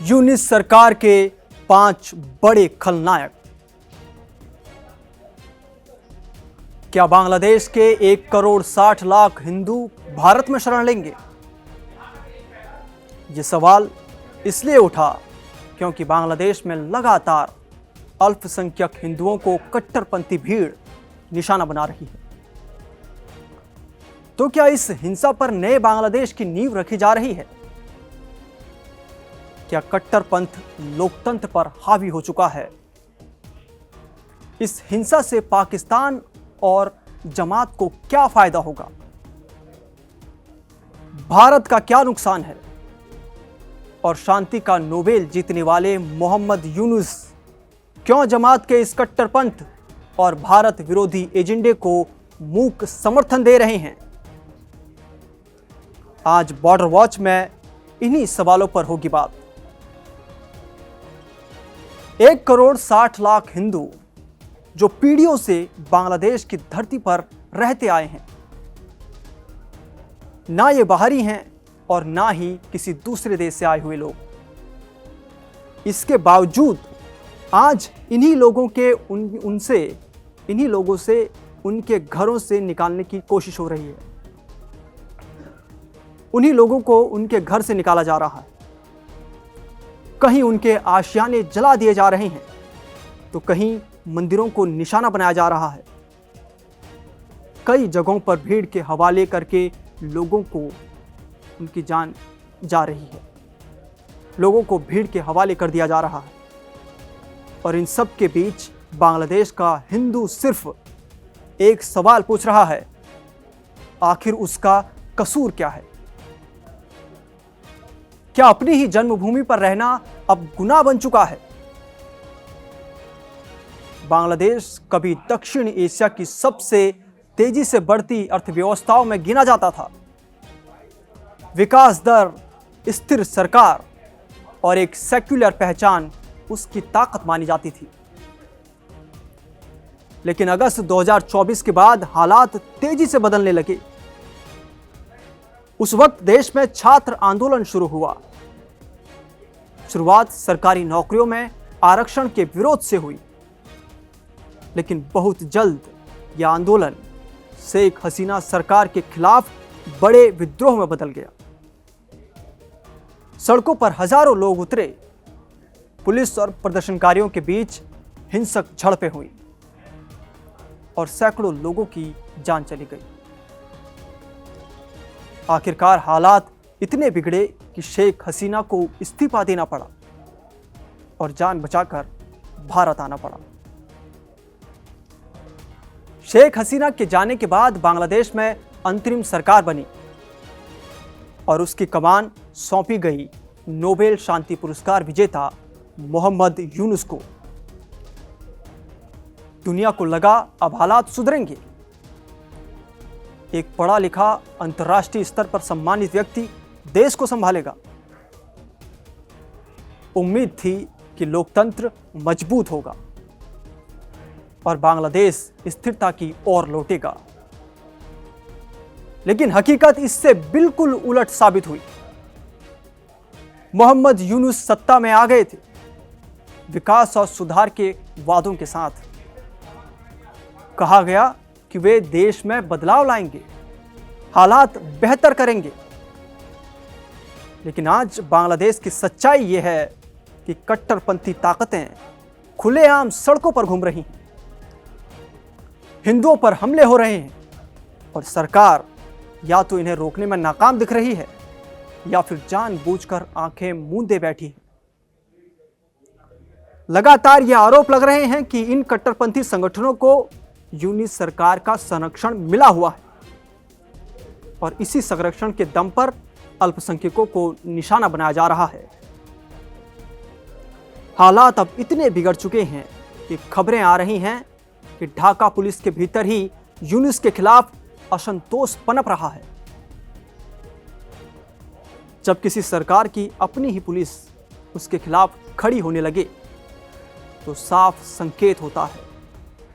यूनिस सरकार के 5 बड़े खलनायक। क्या बांग्लादेश के 1 करोड़ 60 लाख हिंदू भारत में शरण लेंगे? ये सवाल इसलिए उठा क्योंकि बांग्लादेश में लगातार अल्पसंख्यक हिंदुओं को कट्टरपंथी भीड़ निशाना बना रही है। तो क्या इस हिंसा पर नए बांग्लादेश की नींव रखी जा रही है? क्या कट्टरपंथ लोकतंत्र पर हावी हो चुका है? इस हिंसा से पाकिस्तान और जमात को क्या फायदा होगा? भारत का क्या नुकसान है? और शांति का नोबेल जीतने वाले मोहम्मद यूनुस क्यों जमात के इस कट्टरपंथ और भारत विरोधी एजेंडे को मूक समर्थन दे रहे हैं? आज बॉर्डर वॉच में इन्हीं सवालों पर होगी बात। 1 करोड़ 60 लाख हिंदू जो पीढ़ियों से बांग्लादेश की धरती पर रहते आए हैं, ना ये बाहरी हैं और ना ही किसी दूसरे देश से आए हुए लोग। इसके बावजूद आज इन्हीं लोगों से उनके घरों से निकालने की कोशिश हो रही है। उन्हीं लोगों को उनके घर से निकाला जा रहा है। कहीं उनके आशियाने जला दिए जा रहे हैं तो कहीं मंदिरों को निशाना बनाया जा रहा है। कई जगहों पर भीड़ के हवाले करके लोगों को उनकी जान जा रही है। लोगों को भीड़ के हवाले कर दिया जा रहा है। और इन सब के बीच बांग्लादेश का हिंदू सिर्फ एक सवाल पूछ रहा है, आखिर उसका कसूर क्या है? क्या अपनी ही जन्मभूमि पर रहना अब गुनाह बन चुका है? बांग्लादेश कभी दक्षिण एशिया की सबसे तेजी से बढ़ती अर्थव्यवस्थाओं में गिना जाता था। विकास दर, स्थिर सरकार और एक सेक्युलर पहचान उसकी ताकत मानी जाती थी। लेकिन अगस्त 2024 के बाद हालात तेजी से बदलने लगे। उस वक्त देश में छात्र आंदोलन शुरू हुआ। शुरुआत सरकारी नौकरियों में आरक्षण के विरोध से हुई, लेकिन बहुत जल्द यह आंदोलन शेख हसीना सरकार के खिलाफ बड़े विद्रोह में बदल गया। सड़कों पर हजारों लोग उतरे। पुलिस और प्रदर्शनकारियों के बीच हिंसक झड़पें हुई और सैकड़ों लोगों की जान चली गई। आखिरकार हालात इतने बिगड़े कि शेख हसीना को इस्तीफा देना पड़ा और जान बचाकर भारत आना पड़ा। शेख हसीना के जाने के बाद बांग्लादेश में अंतरिम सरकार बनी और उसकी कमान सौंपी गई नोबेल शांति पुरस्कार विजेता मोहम्मद यूनुस को। दुनिया को लगा अब हालात सुधरेंगे। एक पढ़ा लिखा अंतर्राष्ट्रीय स्तर पर सम्मानित व्यक्ति देश को संभालेगा। उम्मीद थी कि लोकतंत्र मजबूत होगा और बांग्लादेश स्थिरता की ओर लौटेगा। लेकिन हकीकत इससे बिल्कुल उलट साबित हुई। मोहम्मद यूनुस सत्ता में आ गए थे विकास और सुधार के वादों के साथ। कहा गया कि वे देश में बदलाव लाएंगे, हालात बेहतर करेंगे। लेकिन आज बांग्लादेश की सच्चाई यह है कि कट्टरपंथी ताकतें खुलेआम सड़कों पर घूम रही हैं, हिंदुओं पर हमले हो रहे हैं और सरकार या तो इन्हें रोकने में नाकाम दिख रही है या फिर जानबूझकर आंखें मूंदे बैठी है। लगातार यह आरोप लग रहे हैं कि इन कट्टरपंथी संगठनों को यूनिस सरकार का संरक्षण मिला हुआ है और इसी संरक्षण के दम पर अल्पसंख्यकों को निशाना बनाया जा रहा है। हालात अब इतने बिगड़ चुके हैं कि खबरें आ रही हैं कि ढाका पुलिस के भीतर ही यूनुस के खिलाफ असंतोष पनप रहा है। जब किसी सरकार की अपनी ही पुलिस उसके खिलाफ खड़ी होने लगे तो साफ संकेत होता है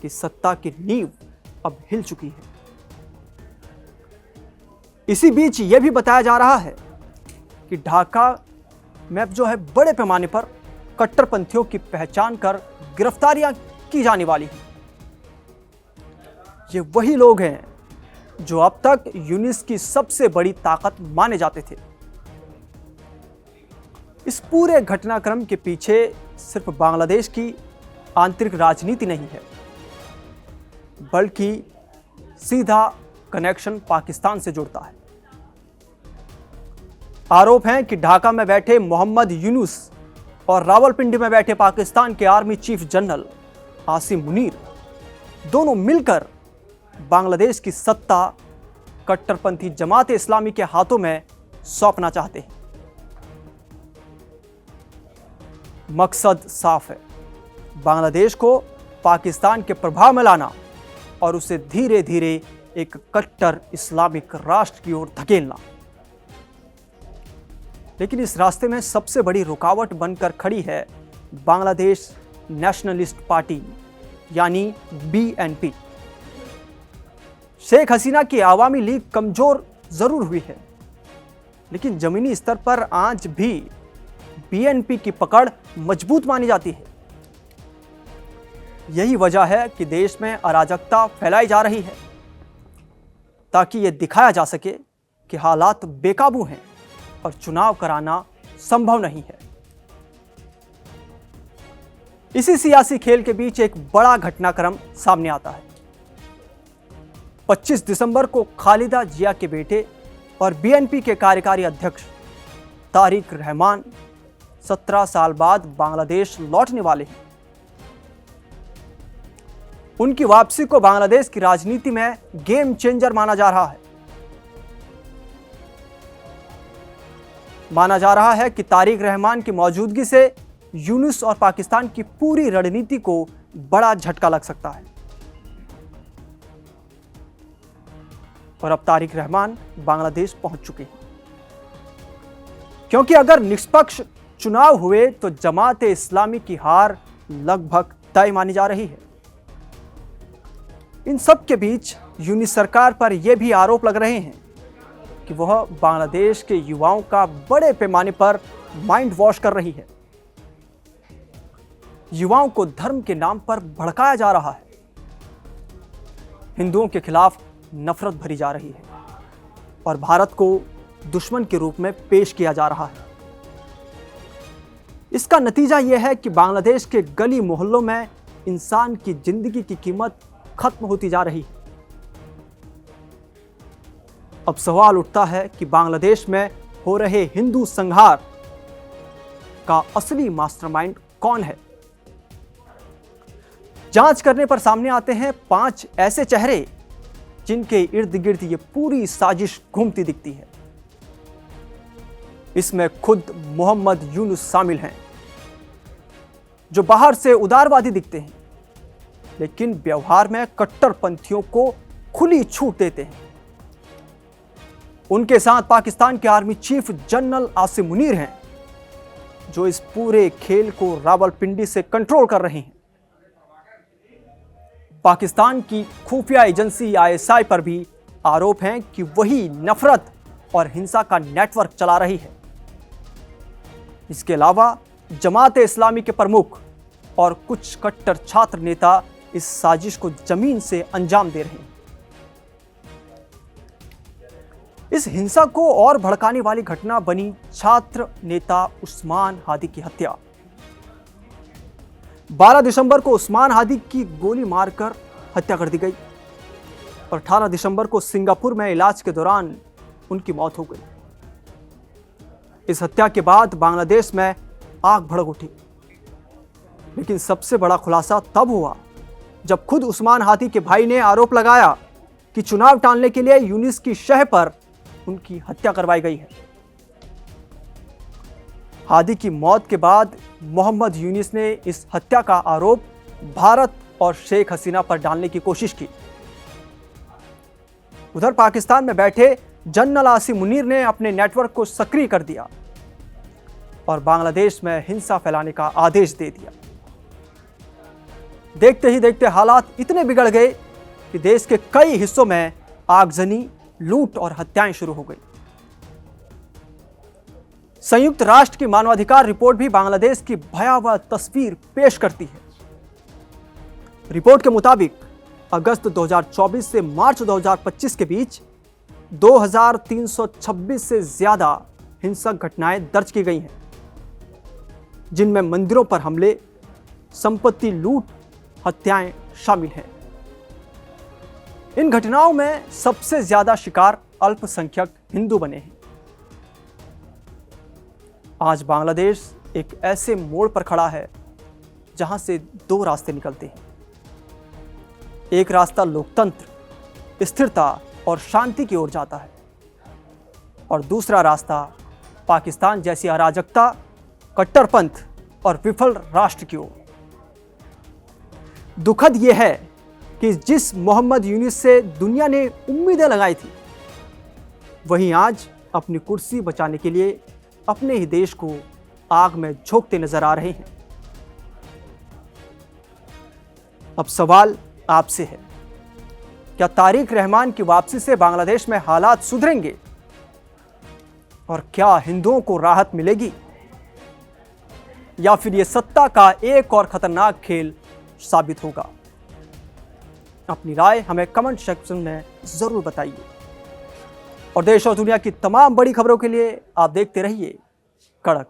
कि सत्ता की नींव अब हिल चुकी है। इसी बीच यह भी बताया जा रहा है कि ढाका में अब जो है बड़े पैमाने पर कट्टरपंथियों की पहचान कर गिरफ्तारियां की जाने वाली हैं। ये वही लोग हैं जो अब तक यूनिस की सबसे बड़ी ताकत माने जाते थे। इस पूरे घटनाक्रम के पीछे सिर्फ बांग्लादेश की आंतरिक राजनीति नहीं है, बल्कि सीधा कनेक्शन पाकिस्तान से जुड़ता है। आरोप है कि ढाका में बैठे मोहम्मद यूनुस और रावलपिंडी में बैठे पाकिस्तान के army chief general Asim Munir दोनों मिलकर बांग्लादेश की सत्ता कट्टरपंथी जमात इस्लामी के हाथों में सौंपना चाहते हैं। मकसद साफ है, बांग्लादेश को पाकिस्तान के प्रभाव में लाना और उसे धीरे धीरे एक कट्टर इस्लामिक राष्ट्र की ओर धकेलना। लेकिन इस रास्ते में सबसे बड़ी रुकावट बनकर खड़ी है बांग्लादेश नेशनलिस्ट पार्टी यानी बीएनपी। शेख हसीना की आवामी लीग कमजोर जरूर हुई है, लेकिन जमीनी स्तर पर आज भी बीएनपी की पकड़ मजबूत मानी जाती है। यही वजह है कि देश में अराजकता फैलाई जा रही है, ताकि यह दिखाया जा सके कि हालात बेकाबू हैं और चुनाव कराना संभव नहीं है। इसी सियासी खेल के बीच एक बड़ा घटनाक्रम सामने आता है। 25 दिसंबर को खालिदा जिया के बेटे और बीएनपी के कार्यकारी अध्यक्ष तारिक रहमान 17 साल बाद बांग्लादेश लौटने वाले हैं। उनकी वापसी को बांग्लादेश की राजनीति में गेम चेंजर माना जा रहा है। माना जा रहा है कि तारिक रहमान की मौजूदगी से यूनुस और पाकिस्तान की पूरी रणनीति को बड़ा झटका लग सकता है। और अब तारिक रहमान बांग्लादेश पहुंच चुके हैं, क्योंकि अगर निष्पक्ष चुनाव हुए तो जमात इस्लामी की हार लगभग तय मानी जा रही है। इन सब के बीच यूनिस सरकार पर यह भी आरोप लग रहे हैं कि वह बांग्लादेश के युवाओं का बड़े पैमाने पर माइंड वॉश कर रही है। युवाओं को धर्म के नाम पर भड़काया जा रहा है, हिंदुओं के खिलाफ नफरत भरी जा रही है और भारत को दुश्मन के रूप में पेश किया जा रहा है। इसका नतीजा यह है कि बांग्लादेश के गली मोहल्लों में इंसान की जिंदगी की कीमत खत्म होती जा रही है। अब सवाल उठता है कि बांग्लादेश में हो रहे हिंदू संहार का असली मास्टरमाइंड कौन है? जांच करने पर सामने आते हैं 5 ऐसे चेहरे जिनके इर्द गिर्द ये पूरी साजिश घूमती दिखती है। इसमें खुद मोहम्मद यूनुस शामिल हैं, जो बाहर से उदारवादी दिखते हैं, लेकिन व्यवहार में कट्टरपंथियों को खुली छूट देते हैं। उनके साथ पाकिस्तान के army chief general Asim Munir हैं, जो इस पूरे खेल को रावलपिंडी से कंट्रोल कर रहे हैं। पाकिस्तान की खुफिया एजेंसी आईएसआई पर भी आरोप हैं कि वही नफरत और हिंसा का नेटवर्क चला रही है। इसके अलावा जमात इस्लामी के प्रमुख और कुछ कट्टर छात्र नेता इस साजिश को जमीन से अंजाम दे रहे हैं। इस हिंसा को और भड़काने वाली घटना बनी छात्र नेता उस्मान हादी की हत्या। 12 दिसंबर को उस्मान हादी की गोली मारकर हत्या कर दी गई और 18 दिसंबर को सिंगापुर में इलाज के दौरान उनकी मौत हो गई। इस हत्या के बाद बांग्लादेश में आग भड़क उठी, लेकिन सबसे बड़ा खुलासा तब हुआ जब खुद उस्मान हादी के भाई ने आरोप लगाया कि चुनाव टालने के लिए यूनिस की शह पर उनकी हत्या करवाई गई है। हादी की मौत के बाद मोहम्मद यूनिस ने इस हत्या का आरोप भारत और शेख हसीना पर डालने की कोशिश की। उधर पाकिस्तान में बैठे जनरल आसिम मुनीर ने अपने नेटवर्क को सक्रिय कर दिया और बांग्लादेश में हिंसा फैलाने का आदेश दे दिया। देखते ही देखते हालात इतने बिगड़ गए कि देश के कई हिस्सों में आगजनी, लूट और हत्याएं शुरू हो गई। संयुक्त राष्ट्र की मानवाधिकार रिपोर्ट भी बांग्लादेश की भयावह तस्वीर पेश करती है। रिपोर्ट के मुताबिक अगस्त 2024 से मार्च 2025 के बीच 2326 से ज्यादा हिंसक घटनाएं दर्ज की गई हैं, जिनमें मंदिरों पर हमले, संपत्ति लूट, हत्याएं शामिल हैं। इन घटनाओं में सबसे ज्यादा शिकार अल्पसंख्यक हिंदू बने हैं। आज बांग्लादेश एक ऐसे मोड़ पर खड़ा है जहां से दो रास्ते निकलते हैं। एक रास्ता लोकतंत्र, स्थिरता और शांति की ओर जाता है, और दूसरा रास्ता पाकिस्तान जैसी अराजकता, कट्टरपंथ और विफल राष्ट्र की ओर। दुखद यह है कि जिस मोहम्मद यूनुस से दुनिया ने उम्मीदें लगाई थी, वहीं आज अपनी कुर्सी बचाने के लिए अपने ही देश को आग में झोंकते नजर आ रहे हैं। अब सवाल आपसे है, क्या तारिक रहमान की वापसी से बांग्लादेश में हालात सुधरेंगे और क्या हिंदुओं को राहत मिलेगी, या फिर यह सत्ता का एक और खतरनाक खेल साबित होगा? अपनी राय हमें कमेंट सेक्शन में जरूर बताइए, और देश और दुनिया की तमाम बड़ी खबरों के लिए आप देखते रहिए कड़क।